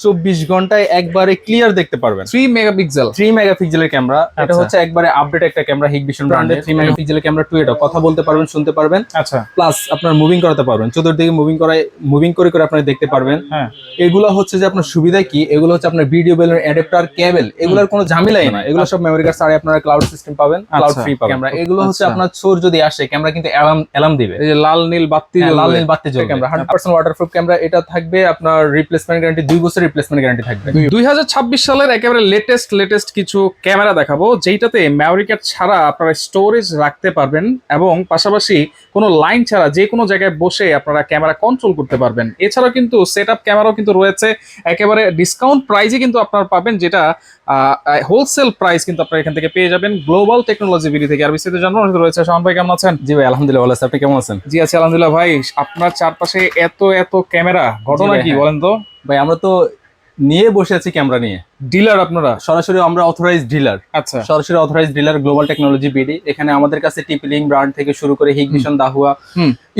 24 ঘন্টায় একবারে ক্লিয়ার দেখতে পারবেন। 3 মেগাপিক্সেলের ক্যামেরা, এটা হচ্ছে একবারে আপডেট একটা ক্যামেরা, হিগভিশন ব্র্যান্ডের 3 মেগাপিক্সেলের ক্যামেরা 2 এটা কথা বলতে পারবেন, শুনতে পারবেন। আচ্ছা, প্লাস আপনার মুভিং করাতে পারবেন, চতুর্দিকে মুভিং করে করে আপনারা দেখতে পারবেন। হ্যাঁ, এগুলো হচ্ছে যে আপনার সুবিধা কি, এগুলো হচ্ছে আপনার ভিডিও বেল, অ্যাডাপ্টার, কেবল, এগুলোর কোনো ঝামেলাই না। এগুলো সব মেমরি কার্ড ছাড়াই আপনারা ক্লাউড সিস্টেম পাবেন, ক্লাউড ফ্রি পাবেন। ক্যামেরা এগুলো হচ্ছে আপনার চোর যদি আসে, ক্যামেরা কিন্তু অ্যালার্ম দিবে। এই যে লাল নীল বাতি জ্বলবে ক্যামেরা। 100% ওয়াটারপ্রুফ ক্যামেরা, এটা থাকবে আপনার রিপ্লেসমেন্ট গ্যারান্টি 2 বছর রিপ্লেসমেন্ট গ্যারান্টি থাকবে। 2026 সালের একেবারে লেটেস্ট কিছু ক্যামেরা দেখাবো, যেটাতে মেমরি কার্ড ছাড়া আপনারা স্টোরেজ রাখতে পারবেন এবং পাশাপাশি কোনো লাইন ছাড়া যে কোনো জায়গায় বসে আপনারা ক্যামেরা কন্ট্রোল করতে পারবেন। এছাড়াও কিন্তু সেটআপ ক্যামেরাও কিন্তু রয়েছে, একেবারে ডিসকাউন্ট প্রাইসে কিন্তু আপনারা পাবেন, যেটা হোলসেল প্রাইস কিন্তু আপনারা এখান থেকে পেয়ে যাবেন গ্লোবাল টেকনোলজি বিডি থেকে। আর বিস্তারিত জানার অনুরোধ রয়েছে। শাওন ভাই কেমন আছেন? জি ভাই, আলহামদুলিল্লাহ ভালো আছি, আপনি কেমন আছেন? জি আছি আলহামদুলিল্লাহ। ভাই আপনার চারপাশে এত ক্যামেরা, ঘটনা কি বলেন তো? ভাই আমরা তো নিয়ে বসে আছি ক্যামেরা নিয়ে। ডিলার আপনারা? সরাসরি আমরা অথরাইজড ডিলার। আচ্ছা, সরাসরি authorised dealer global technology BD. এখানে আমাদের কাছে টিপলিং ব্র্যান্ড থেকে শুরু করে হিগভিশন, দাহুয়া,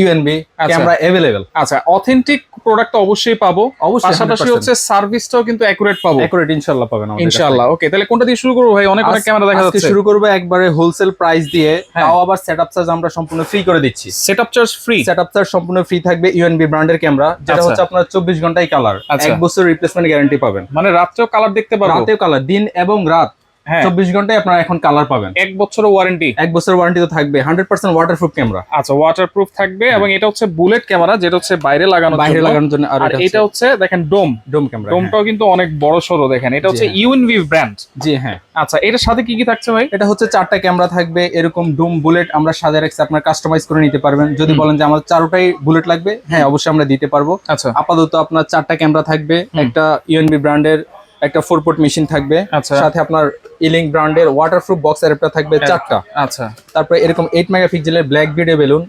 ইউএনবি ক্যামেরা अवेलेबल। আচ্ছা, অথেন্টিক প্রোডাক্ট অবশ্যই পাবো, পাশাপাশি হচ্ছে সার্ভিসটাও কিন্তু অ্যাকুরেট পাবো। অ্যাকুরেট ইনশাআল্লাহ পাবেন আমাদের কাছে। ইনশাআল্লাহ। ওকে, তাহলে কোনটা দিয়ে শুরু করব ভাই? অনেক ক্যামেরা দেখা যাচ্ছে। শুরু করব একবারে হোলসেল প্রাইস দিয়ে, তাও আবার সেটআপ চার্জ আমরা সম্পূর্ণ ফ্রি করে দিচ্ছি। Setup charge free? Setup charge সম্পূর্ণ ফ্রি থাকবে। ইউএনবি ব্র্যান্ডের ক্যামেরা, যেটা হচ্ছে আপনার 24 ঘন্টায় কালার, 1 বছর রিপ্লেসমেন্ট গ্যারান্টি পাবেন। মানে রাতেও কালার দেখতে পারবো? রাতেও কালার, দিন এবং রাত 24 ঘন্টায় আপনারা এখন কালার পাবেন। 1 বছরের ওয়ারেন্টি? 1 বছর ওয়ারেন্টি তো থাকবে। 100% ওয়াটারপ্রুফ ক্যামেরা। আচ্ছা, ওয়াটারপ্রুফ থাকবে এবং এটা হচ্ছে বুলেট ক্যামেরা, যেটা হচ্ছে বাইরে লাগানোর জন্য। আর এটা হচ্ছে দেখেন ডোম ক্যামেরা। ডোমটাও কিন্তু অনেক বড় সরো, দেখেন এটা হচ্ছে ইউএনভি ব্র্যান্ড। জি হ্যাঁ। আচ্ছা, এটার সাথে কি কি থাকছে ভাই? এটা হচ্ছে 4টা ক্যামেরা থাকবে, এরকম ডোম বুলেট আমরা সাজিয়ে রাখছি, আপনারা কাস্টমাইজ করে নিতে পারবেন। যদি বলেন যে আমার 4টাই বুলেট লাগবে, হ্যাঁ অবশ্যই আমরা দিতে পারবো। আচ্ছা, আপাতত আপনার 4টা ক্যামেরা থাকবে, একটা ইউএনবি ব্র্যান্ডের একটা 4 পোর্ট মেশিন থাকবে, সাথে আপনার ইলিং ব্র্যান্ডের ওয়াটারপ্রুফ বক্স অ্যাডাপ্টার থাকবে 4টা। আচ্ছা, তারপরে এরকম 8 মেগাপিক্সেলের ব্ল্যাক ভিডিও বেলুন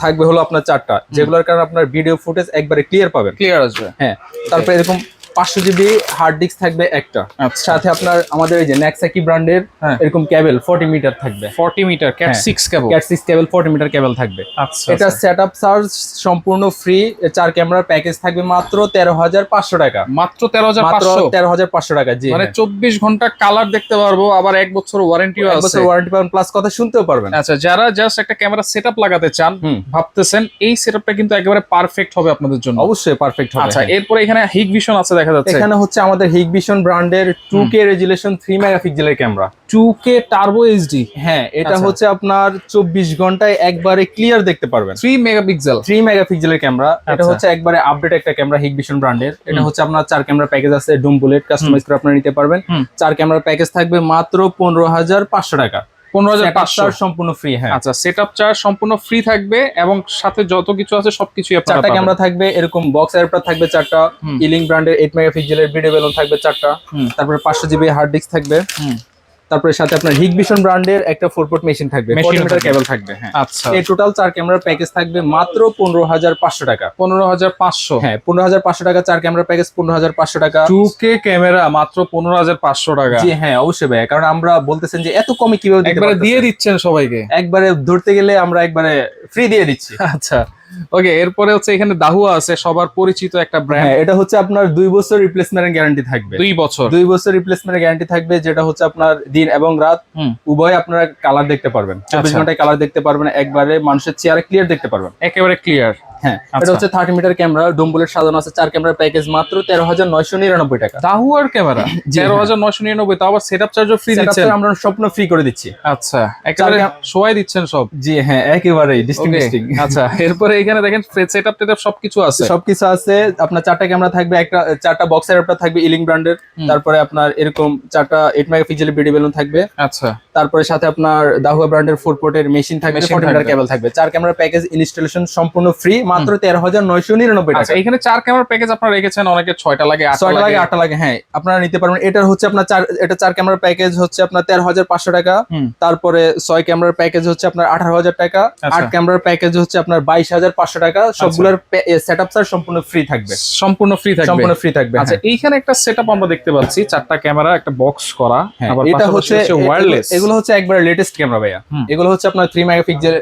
থাকবে হলো আপনার 4টা, যেগুলোর কারণে আপনার ভিডিও ফুটেজ একবারে ক্লিয়ার পাবেন, ক্লিয়ার আসবে। হ্যাঁ। তারপরে এরকম 500 জিবি হার্ড ডিস্ক থাকবে একটা। সাথে আপনার আমাদের এই যে নেক্সাকি ব্র্যান্ডের এরকম কেবল 40 মিটার থাকবে। 40 মিটার ক্যাট 6 কেবল? ক্যাট 6 কেবল 40 মিটার কেবল থাকবে। আচ্ছা, এটা সেটআপ চার্জ সম্পূর্ণ ফ্রি। 4 ক্যামেরার প্যাকেজ থাকবে মাত্র 13,500 টাকা। মাত্র 13,500 টাকা। জি, মানে 24 ঘন্টা কালার দেখতে পারবো, আবার 1 বছর ওয়ারেন্টিও আছে। 1 বছর ওয়ারেন্টি পাবেন, প্লাস কথা শুনতেও পারবেন। আচ্ছা, যারা জাস্ট একটা ক্যামেরা সেটআপ লাগাতে চান, ভাবতেছেন, এই সেটআপটা কিন্তু একেবারে পারফেক্ট হবে আপনাদের জন্য। অবশ্যই পারফেক্ট হবে। আচ্ছা, এরপরে এখানে হিগভিশন আছে দেখা যাচ্ছে। এখানে হচ্ছে আমাদের হিগভিশন ব্র্যান্ডের 2K রেজুলেশন 3 মেগাপিক্সেলের ক্যামেরা, 2K টার্বো এইচডি। হ্যাঁ, এটা হচ্ছে আপনার 24 ঘন্টায় একবারে ক্লিয়ার দেখতে পারবেন। 3 মেগাপিক্সেলের ক্যামেরা, এটা হচ্ছে একবারে আপডেট একটা ক্যামেরা হিগভিশন ব্র্যান্ডের। এটা হচ্ছে আপনার 4 ক্যামেরা প্যাকেজ আছে, ডোম বুলেট কাস্টমাইজ করে আপনারা নিতে পারবেন। 4 ক্যামেরা প্যাকেজ থাকবে মাত্র 15,500 টাকা। 15,500 সম্পূর্ণ ফ্রি। হ্যাঁ, আচ্ছা, সেটআপ চার্জ সম্পূর্ণ ফ্রি থাকবে এবং সাথে যত কিছু আছে সবকিছুই আপনারা পাবেন। 4টা ক্যামেরা থাকবে, এরকম বক্স অ্যাডাপ্টার থাকবে 4টা, ইলিং ব্র্যান্ডের 8 মেগাপিক্সেলের ভিডিও বেলুন থাকবে 4টা, তারপরে 500 জিবি হার্ড ডিস্ক থাকবে, তারপরে সাথে আপনার হিগভিশন ব্র্যান্ডের একটা 4 পোর্ট মেশিন থাকবে, 40 মিটার কেবল থাকবে। হ্যাঁ, আচ্ছা, এই টোটাল 4 ক্যামেরার প্যাকেজ থাকবে মাত্র 15,500 টাকা। 15,500? হ্যাঁ, 15,500 টাকা 4 ক্যামেরার প্যাকেজ, 15,500 টাকা। 2K ক্যামেরা মাত্র 15,500 টাকা? জি হ্যাঁ, অবশ্যই ভাই, কারণ আমরা বলতেছেন যে এত কমে কিভাবে একবারে দিয়ে দিচ্ছেন সবাইকে? একবারে ধরতে গেলে আমরা একবারে ফ্রি দিয়ে দিচ্ছি। আচ্ছা, ওকে। এরপরে হচ্ছে এখানে দাহুয়া আছে, সবার পরিচিত একটা ব্র্যান্ড। হ্যাঁ, এটা হচ্ছে আপনার 2 বছর রিপ্লেসমেন্ট গ্যারান্টি থাকবে। 2 বছর? 2 বছর রিপ্লেসমেন্ট গ্যারান্টি থাকবে, যেটা হচ্ছে আপনার দিন এবং রাত উভয় আপনারা কালার দেখতে পারবেন। 24 ঘন্টায় কালার দেখতে পারবেন, একবারে মানুষের চেহারা ক্লিয়ার দেখতে পারবেন, একেবারে ক্লিয়ার। হ্যাঁ, এটা হচ্ছে 30 মিটার ক্যামেরা, ডোম বুলেট সাজানো আছে। 4 ক্যামেরার প্যাকেজ মাত্র 13,999 টাকা। দাহুয়ার ক্যামেরা 13,999, তাও আবার সেটআপ চার্জও ফ্রি দিচ্ছেন? আমরা সম্পূর্ণ ফ্রি করে দিচ্ছি। আচ্ছা, একেবারে শোয়াই দিচ্ছেন সব? জি হ্যাঁ, একেবারেই ডিস্টিংগুইশিং। আচ্ছা, এরপরে এখানে দেখেন সেটআপ টেটআপ সবকিছু আছে। সবকিছু আছে। আপনার 4টা ক্যামেরা থাকবে, একটা 4টা বক্স অ্যাডাপ্টার থাকবে ইলিং ব্র্যান্ডের, তারপরে আপনার এরকম 4টা 8 মেগাপিক্সেলের ভিডিও বেলুন থাকবে। আচ্ছা, তারপরে সাথে আপনার দাহুয়া ব্র্যান্ডের 4 পোর্টের মেশিন থাকবে, 40 মিটার কেবল থাকবে। 4 ক্যামেরা প্যাকেজ ইনস্টলেশন সম্পূর্ণ ফ্রি, মাত্র 13,999 টাকা। আচ্ছা, এখানে 4 ক্যামেরা প্যাকেজ আপনারা রেখেছেন, অনেকে 6টা লাগে, 8টা লাগে। হ্যাঁ, আপনারা নিতে পারবেন। এটা হচ্ছে আপনার 4 ক্যামেরার প্যাকেজ হচ্ছে আপনার 13,500 টাকা। তারপরে 6 ক্যামেরার প্যাকেজ হচ্ছে আপনার 18,000 টাকা। 8 ক্যামেরার প্যাকেজ হচ্ছে আপনার 22,500 টাকা। সবগুলোর সেটআপ চার্জ সম্পূর্ণ ফ্রি থাকবে। সম্পূর্ণ ফ্রি থাকবে। আচ্ছা, হ্যাঁ। এইখানে একটা সেটআপ আমরা দেখতে পাচ্ছি, 4টা ক্যামেরা একটা বক্স করা, আবার এটা হচ্ছে ওয়্যারলেস। এগুলো হচ্ছে একবার লেটেস্ট ক্যামেরা ভাইয়া। হুম। এগুলো হচ্ছে আপনার 3 মেগাপিক্সেল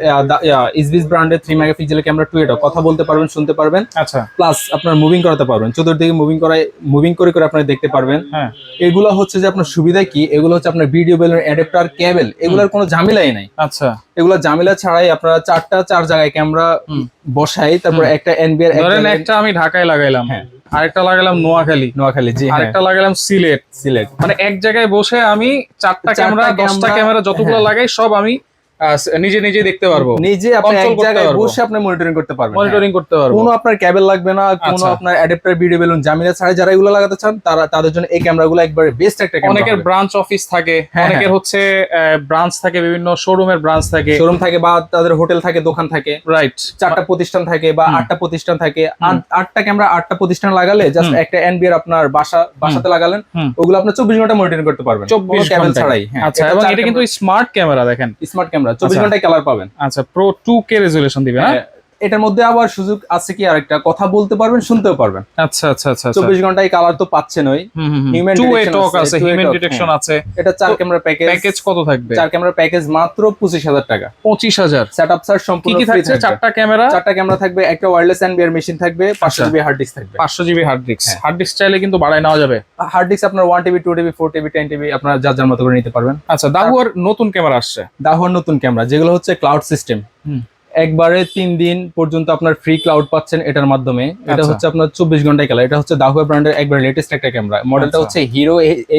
ইসবিস ব্র্যান্ডের 3 মেগাপিক্সেলের ক্যামেরা টুয়েটো, কথা বলতে পারবেন, শুনতে পারবেন, আচ্ছা। প্লাস আপনার মুভিং করাতে পারবেন, চতুর্দিকে মুভিং করে করে আপনারা দেখতে পারবেন। হ্যাঁ। এগুলো হচ্ছে যে আপনার সুবিধা কি, এগুলো হচ্ছে আপনার ভিডিও বেলুন, অ্যাডাপ্টার, কেবল, এগুলোর কোনো ঝামেলাই নাই। আচ্ছা। এগুলো ঝামেলা ছাড়াই আপনারা চার জায়গায় ক্যামেরা বসাই, তারপর একটা এনবিআর, ধরেন একটা আমি ঢাকায় লাগাইলাম, হ্যাঁ, আরেকটা লাগাইলাম নোয়াখালী, জি হ্যাঁ, আরেকটা লাগাইলাম সিলেট, মানে এক জায়গায় বসে আমি চারটা ক্যামেরা, 10টা ক্যামেরা যতগুলো লাগাই সব আমি নিজে নিজে দেখতে পারবো, নিজে আপনি Control এক করতে জায়গায় পারবো। বসে আপনি মনিটরিং করতে পারবেন, মনিটরিং করতে পারবো। কোনো আপনার কেবল লাগবে না, কোনো আচ্ছা। আপনার অ্যাডাপ্টার, ভিডিও বেলুন ঝামেলা ছাড়াই যারা এগুলো লাগাতে চান তাদের জন্য এই ক্যামেরাগুলো একবারে বেস্ট একটা ক্যামেরা। অনেকের ব্রাঞ্চ অফিস থাকে, হ্যাঁ, অনেকের হ্যাঁ। হচ্ছে ব্রাঞ্চ থাকে, বিভিন্ন শোরুমের ব্রাঞ্চ থাকে, শোরুম থাকে বা তাদের হোটেল থাকে, দোকান থাকে, রাইট, 4টা প্রতিষ্ঠান থাকে বা 8টা প্রতিষ্ঠান থাকে, 8টা ক্যামেরা 8টা প্রতিষ্ঠান লাগালে জাস্ট একটা এনবিআর আপনার বাসাতে লাগালেন, ওগুলো আপনি 24 ঘন্টা মনিটরিং করতে পারবেন 24 কেবল ঘন্টা ছাড়াই। হ্যাঁ, আচ্ছা, এবং এটা কিন্তু স্মার্ট ক্যামেরা, দেখেন স্মার্ট ক্যামেরা 24 ঘন্টায় কালার পাবেন। আচ্ছা, প্রো 2K রেজুলেশন দিবে না? এটার মধ্যে আবার সুযোগ আছে কি, আরেকটা কথা বলতে পারবেন, শুনতেও পারবেন। আচ্ছা আচ্ছা আচ্ছা, 24 ঘন্টায় কালার তো পাচ্ছেন, ওই হিউম্যান 2A টক আছে, হিউম্যান ডিটেকশন আছে। এটা 4 ক্যামেরা প্যাকেজ কত থাকবে? 4 ক্যামেরা প্যাকেজ মাত্র 25,000 টাকা। 25,000 সেটআপ চার্জ কি সম্পূর্ণ কি ফ্রি থাকছে? থাকবে। 4টা ক্যামেরা, 4টা ক্যামেরা থাকবে, একটা ওয়্যারলেস এনবিআর মেশিন থাকবে, 500 জিবি হার্ড ডিস্ক থাকবে। 500 জিবি হার্ড ডিস্ক। হ্যাঁ। হার্ড ডিস্ক চাইলে কিন্তু বাড়ায় নেওয়া যাবে। হার্ড ডিস্ক আপনার 1 টিবি, 2 টিবি, 4 টিবি, 10 টিবি আপনার যার মতো করে নিতে পারবেন। আচ্ছা, দাহুয়ার নতুন ক্যামেরা আসছে। দাহুয়ার নতুন ক্যামেরা যেগুলো হচ্ছে ক্লাউড সিস্টেম, একবারে 3 দিন পর্যন্ত আপনার ফ্রি ক্লাউড পাচ্ছেন এটার মাধ্যমে। এটা আচ্ছা। হচ্ছে আপনার 24 ঘন্টায় কালার। এটা হচ্ছে দাহুয়া ব্র্যান্ডের একবার লেটেস্ট একটা ক্যামেরা, মডেলটা আচ্ছা। হচ্ছে হিরো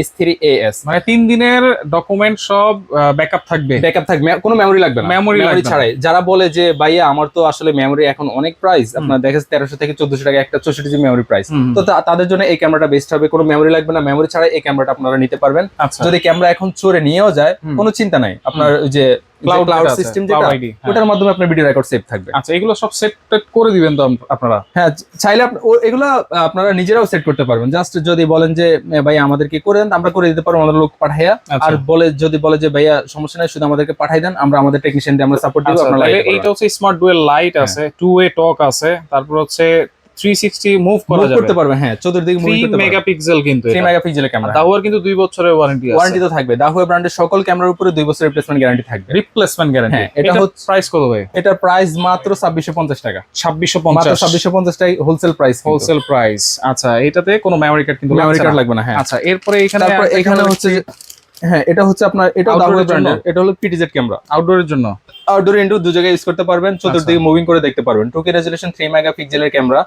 H3AS। মানে 3 দিনের ডকুমেন্ট সব ব্যাকআপ থাকবে, ব্যাকআপ থাকবে, কোনো মেমোরি লাগবে না, Memory লাগবে না। ছাড়াই। যারা বলে যে ভাইয়া আমার তো আসলে মেমোরি এখন অনেক প্রাইস, আপনার দেখেন 1300 থেকে 1400 টাকা একটা 64 জিবি মেমোরি প্রাইস, তো তাদের জন্য এই ক্যামেরাটা বেস্ট হবে, কোনো মেমোরি লাগবে না, মেমোরি ছাড়াই এই ক্যামেরাটা আপনারা নিতে পারবেন। আচ্ছা। যদি ক্যামেরা এখন চোরে নিয়েও যায় কোনো চিন্তা নাই, আপনার ওই যে Cloud ক্লাউড যেটা আছে, সিস্টেম Cloud যেটা, ID, হ্যাঁ। ওটার মাধ্যমে আপনার ভিডিও রেকর্ড সেভ থাকবে। আচ্ছা, এগুলো সব সেট করে দিবেন তো আপনারা? হ্যাঁ, চাইলে এগুলো আপনারা নিজেরাও সেট করতে পারবেন। জাস্ট যদি বলেন যে ভাই আমাদেরকে করে দেন, আমরা করে দিতে পারবো আমাদের লোক পাঠাইয়া। আচ্ছা। আর যদি বলে যে ভাইয়া সমস্যা নাই, শুধু আমাদেরকে পাঠাই দেন, আমরা আমাদের টেকনিশিয়ান দিয়ে আমরা সাপোর্ট দিব, আচ্ছা, আপনারা তাহলে লাগাইতে এইটা পারবেন। হচ্ছে স্মার্ট ডুয়েল লাইট আছে, 2A টক আছে, তারপর হচ্ছে 360 মুভ করা মুভ যাবে, করতে পারবেন। হ্যাঁ, চতুর্দিকে মুভ 3 করতে পারবেন। মেগাপিক্সেল কিন্তু 3 এটা। মেগাপিক্সেলের ক্যামেরা। দাহুয়ার কিন্তু 2 বছরের ওয়ারেন্টি আছে। ওয়ারেন্টি তো থাকবে। দাহুয়া ব্র্যান্ডের সকল ক্যামেরার উপরে 2 বছরের রিপ্লেসমেন্ট গ্যারান্টি থাকবে। Replacement guarantee. হ্যাঁ, এটা এটা হচ্ছে প্রাইস কত ভাই? এটার প্রাইস মাত্র 2650 টাকা। 2650 মাত্র 2650 টাকা হোলসেল প্রাইস। Wholesale price. আচ্ছা, এটাতে কোনো মেমোরি কার্ড কিন্তু মেমোরি লাগছে কার্ড না। লাগবে না। হ্যাঁ, আচ্ছা, এরপরে এখানে তারপর এখানে হচ্ছে হ্যাঁ, এটা হচ্ছে আপনার, এটা Outdoor দাহুয়া এর জন্য? ব্র্যান্ডের, এটা হলো পিটিজেড ক্যামেরা। আউটডোরের জন্য আউটডোর ইনডোর দু জায়গায় ইউজ করতে পারবেন, চতুর্দিকে মুভিং করে দেখতে পারবেন। 2K রেজোলিউশন 3 মেগাপিক্সেলের ক্যামেরা।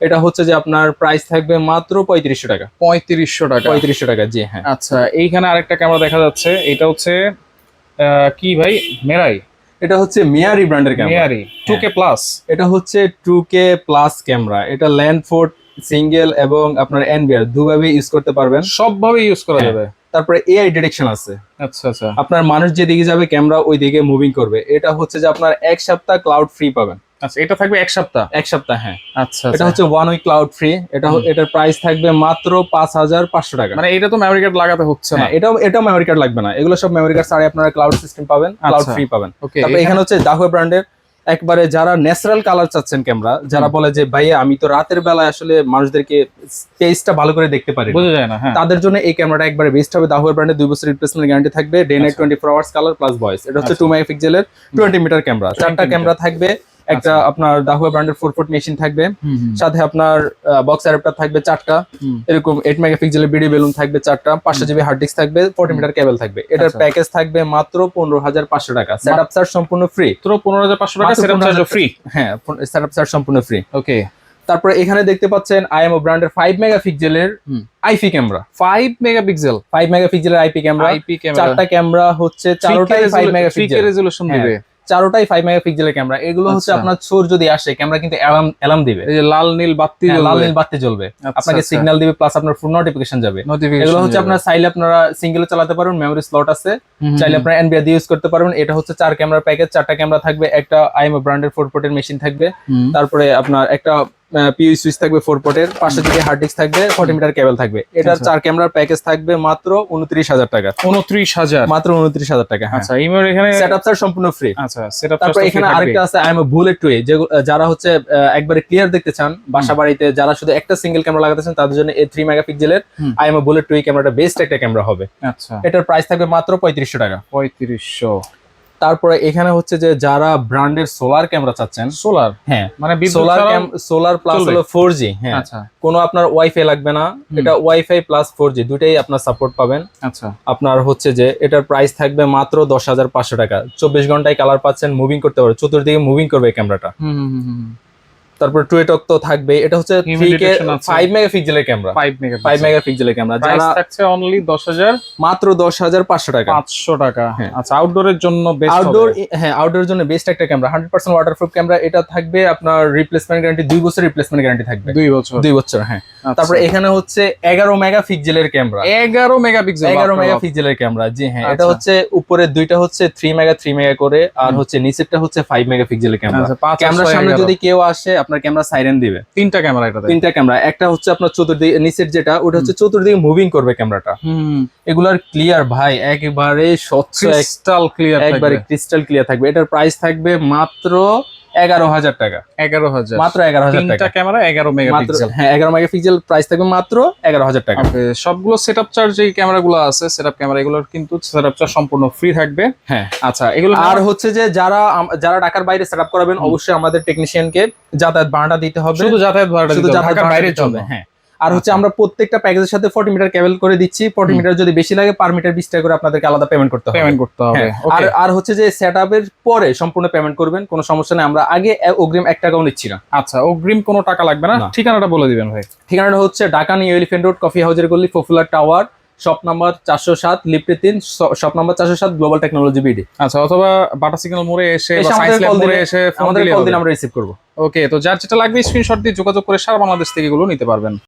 এটা হচ্ছে যে আপনার প্রাইস থাকবে মাত্র 3500 টাকা। 3500 টাকা। 3500 টাকা, জি হ্যাঁ। আচ্ছা, এইখানে আরেকটা ক্যামেরা দেখা যাচ্ছে, এটা হচ্ছে কি ভাই? মেরাই? এটা হচ্ছে মিয়ারি ব্র্যান্ডের ক্যামেরা। মেয়ারি 2K plus. এটা হচ্ছে 2K প্লাস ক্যামেরা। এটা ল্যান্ড ফোর্ড, সিঙ্গেল এবং আপনার এনবিআর দুভাবে ইউজ করতে পারবেন, সবভাবে ইউজ করা যাবে। তারপরে এআই ডিটেকশন আছে। আচ্ছা আচ্ছা। আপনার মানুষ যেদিকে যাবে ক্যামেরা ওই দিকে মুভিং করবে। এটা হচ্ছে যে আপনার 1 সপ্তাহ ক্লাউড ফ্রি পাবেন। আচ্ছা, এটা থাকবে 1 সপ্তাহ? 1 সপ্তাহ, হ্যাঁ। আচ্ছা, এটা হচ্ছে 1 উইক ক্লাউড ফ্রি। এটার প্রাইস থাকবে মাত্র 5500 টাকা। মানে এটা তো মেমোরি কার্ড লাগাতে হচ্ছে না? হ্যাঁ, এটাও মেমোরি কার্ড লাগবে না। এগুলো সব মেমোরি কার্ড ছাড়াই আপনারা ক্লাউড সিস্টেম পাবেন, ক্লাউড আচ্ছা। ফ্রি পাবেন। ওকে, তারপর এখানে হচ্ছে দাহুয়া ব্র্যান্ডের একবারে যারা ন্যাচারাল কালার চাচ্ছেন ক্যামেরা, যারা বলে যে ভাইয়া আমি তো রাতের বেলায় আসলে মানুষদেরকে স্পেসটা ভালো করে দেখতে পারি না, বোঝা যায় না, হ্যাঁ, তাদের জন্য এই ক্যামেরাটা একবারে বেস্ট হবে। দাহুয়া ব্র্যান্ডের 2 বছরের রিপ্লেসমেন্ট গ্যারান্টি থাকবে, day night 24 hours colour plus voice. এটা হচ্ছে 2 মেগাপিক্সেলের 20 মিটার ক্যামেরা। 4টা ক্যামেরা থাকবে, একটা আপনার দাহুয়া ব্র্যান্ডের 4 ফুট মেশিন থাকবে, সাথে আপনার বক্স অ্যাডাপ্টার থাকবে 4টা, এরকম 8 মেগাপিক্সেলের ভিডিও বেলুন থাকবে 4টা, 500 জিবি হার্ড ডিস্ক থাকবে, 40 মিটার কেবল থাকবে। এটার প্যাকেজ থাকবে মাত্র 15500 টাকা। সেটআপ চার্জ সম্পূর্ণ ফ্রি। তো 15500 টাকা মাত্র সেটআপ চার্জ ফ্রি। হ্যাঁ, সেটআপ চার্জ সম্পূর্ণ ফ্রি। ওকে, তারপরে এখানে দেখতে পাচ্ছেন আইএমও ব্র্যান্ডের 5 মেগাপিক্সেলের আইপি ক্যামেরা। 5 মেগাপিক্সেল 5 মেগাপিক্সেলের আইপি ক্যামেরা। আইপি ক্যামেরা, 4টা ক্যামেরা হচ্ছে, চারটাই 5 3K মেগাপিক্সেল রেজোলিউশন দিবে। চারটাই 5 মেগাপিক্সেলের ক্যামেরা। এগুলো হচ্ছে আচ্ছা। আপনার চোর যদি আসে, ক্যামেরা কিন্তু অ্যালার্ম দিবে, এই যে লাল নীল বাতি হ্যাঁ, লাল জ্বলবে, নীল বাতি জ্বলবে, আচ্ছা, আপনাকে আচ্ছা। সিগন্যাল দিবে, প্লাস আপনার ফুল নোটিফিকেশন যাবে। নোটিফিকেশন এগুলো হচ্ছে আপনার চাইলে আপনারা সিঙ্গেল চালাতে পারবেন, মেমোরি স্লট আছে, চাইলে আপনারা এনবিআর দিয়ে ইউজ করতে পারবেন। এটা হচ্ছে 4 ক্যামেরা প্যাকেজ। 4টা ক্যামেরা থাকবে, একটা আইএমও ব্র্যান্ডের 4 পোর্টের মেশিন থাকবে, তারপরে আপনার একটা পিইউ সুইচ থাকবে 4 পোর্টের, পাশে দিকে হার্ড ডিস্ক থাকবে, 40 মিটার কেবল থাকবে। এটার আচ্ছা। 4 ক্যামেরার প্যাকেজ থাকবে মাত্র 29000 টাকা। 29000 মাত্র 29000 টাকা। হ্যাঁ, আচ্ছা ইমোর এখানে সেটআপ চার্জ সম্পূর্ণ ফ্রি। আচ্ছা সেটআপ তারপর এখানে আরেকটা আছে আই এম বুলেট টু, যারা হচ্ছে একবারে ক্লিয়ার দেখতে চান বাসা বাড়িতে, যারা শুধু একটা সিঙ্গেল ক্যামেরা লাগাতে চান, তাদের জন্য এই 3 মেগাপিক্সেলের আই এম বুলেট টু ক্যামেরাটা বেস্ট একটা ক্যামেরা হবে। আচ্ছা এটার প্রাইস থাকবে মাত্র 3500 টাকা। 3500। তারপরে এখানে হচ্ছে যে যারা ব্র্যান্ডের সোলার ক্যামেরা চাচ্ছেন, সোলার হ্যাঁ মানে সোলার প্লাস চলবে? হলো 4G। হ্যাঁ, আচ্ছা কোনো আপনার ওয়াইফাই লাগবে না, এটা ওয়াইফাই প্লাস 4G দুটাই আপনার সাপোর্ট পাবেন। আচ্ছা আপনার হচ্ছে যে এটার প্রাইস থাকবে মাত্র 10500 টাকা। 24 ঘন্টায় কালার পাচ্ছেন, মুভিং করতে পারবে, চতুর্দিকে মুভিং করবে এই ক্যামেরাটা। তারপর টুয়েটক তো থাকবে। এটা হচ্ছে Humidity detection আছে। 5 মেগাপিক্সেলের ক্যামেরা, 5 মেগাপিক্সেল 5 মেগাপিক্সেলের ক্যামেরা, প্রাইস যারা থাকছে অনলি 10500 মাত্র 10500 টাকা। 500 টাকা। হ্যাঁ। আচ্ছা আউটডোরের জন্য বেস্ট আউটডোর, হ্যাঁ আউটডোর জন্য বেস্ট একটা ক্যামেরা, 100% ওয়াটারপ্রুফ ক্যামেরা। এটা থাকবে আপনার রিপ্লেসমেন্ট গ্যারান্টি 2 বছর রিপ্লেসমেন্ট গ্যারান্টি থাকবে। 2 বছর 2 বছর। হ্যাঁ, আচ্ছা। তারপরে এখানে হচ্ছে 11 মেগাপিক্সেলের ক্যামেরা। 11 মেগাপিক্সেল 11 মেগাপিক্সেলের ক্যামেরা, জি হ্যাঁ। এটা আচ্ছা। হচ্ছে উপরের দুইটা হচ্ছে 3 মেগা করে, আর হচ্ছে নিচেরটা হচ্ছে 5 মেগাপিক্সেলের ক্যামেরা। আচ্ছা, 5 আর ক্যামেরার 6, সামনে 11 যদি কেউ আসে আপনার ক্যামেরা সাইরেন দিবে। 3টা ক্যামেরা এটাতে। 3টা ক্যামেরা, একটা হচ্ছে আপনার চতুর্দিকে নিচের যেটা, ওটা হচ্ছে চতুর্দিকে মুভিং করবে ক্যামেরাটা। এগুলার ক্লিয়ার ভাই একেবারে স্বচ্ছ, ক্রিস্টাল ক্লিয়ার একবারে ক্রিস্টাল ক্লিয়ার থাকবে। এটার প্রাইস থাকবে মাত্র 11000 টাকা। 11000 মাত্র 11000 টাকা। 3টা ক্যামেরা 11 মাত্র, মেগাপিক্সেল। হ্যাঁ 11 মেগাপিক্সেল, প্রাইস থাকবে মাত্র 11000 টাকা। ওকে সবগুলো সেটআপ চার্জ এই ক্যামেরাগুলো আছে, সেটআপ ক্যামেরা এগুলোর কিন্তু সেটআপ চার্জ সম্পূর্ণ ফ্রি থাকবে। হ্যাঁ, আচ্ছা এগুলো আর হচ্ছে যে যারা ঢাকার বাইরে সেটআপ করাবেন, অবশ্যই আমাদের টেকনিশিয়ানকে যাতায়াত ভাড়াটা দিতে হবে। শুধু যাতায়াত ভাড়াটা শুধু দিতে হবে, যাতায়াত ঢাকার ভাড়াটা বাইরের দিতে জন্য। হবে। হ্যাঁ, আর হচ্ছে আমরা প্রত্যেকটা প্যাকেজের সাথে 40 মিটার কেবল করে দিচ্ছি। 40 মিটার যদি বেশি লাগে পার মিটার 20 টাকা করে আপনাদেরকে আলাদা পেমেন্ট করতে হবে। পেমেন্ট করতে হবে। হ্যাঁ, ওকে আর হচ্ছে যে সেটআপের পরে সম্পূর্ণ পেমেন্ট করবেন, কোনো সমস্যা নেই। আমরা আগে অগ্রিম 1 টাকাও নিচ্ছি না। আচ্ছা অগ্রিম কোনো টাকা লাগবে না। না। ঠিকানাটা বলে দিবেন ভাই। ঠিকানাটা হচ্ছে Dhaka new elephant road, coffee হাউজের গলি, পপুলার টাওয়ার, শপ নাম্বার 407, লিফটে 3, shop number 407, global technology BD. আচ্ছা অথবা বাটা সিগন্যাল মোড়ে এসে বা এসে সায়েন্স আমাদের ল্যাব কল মোড়ে দিলে, এসে ফোন আমাদের দিলে কল হবে। দিলে আমরা রিসিভ করব। ওকে তো যার যেটা লাগবে স্ক্রিনশট দিয়ে যোগাযোগ করে সারা বাংলাদেশ থেকে এগুলো নিতে পারবেন।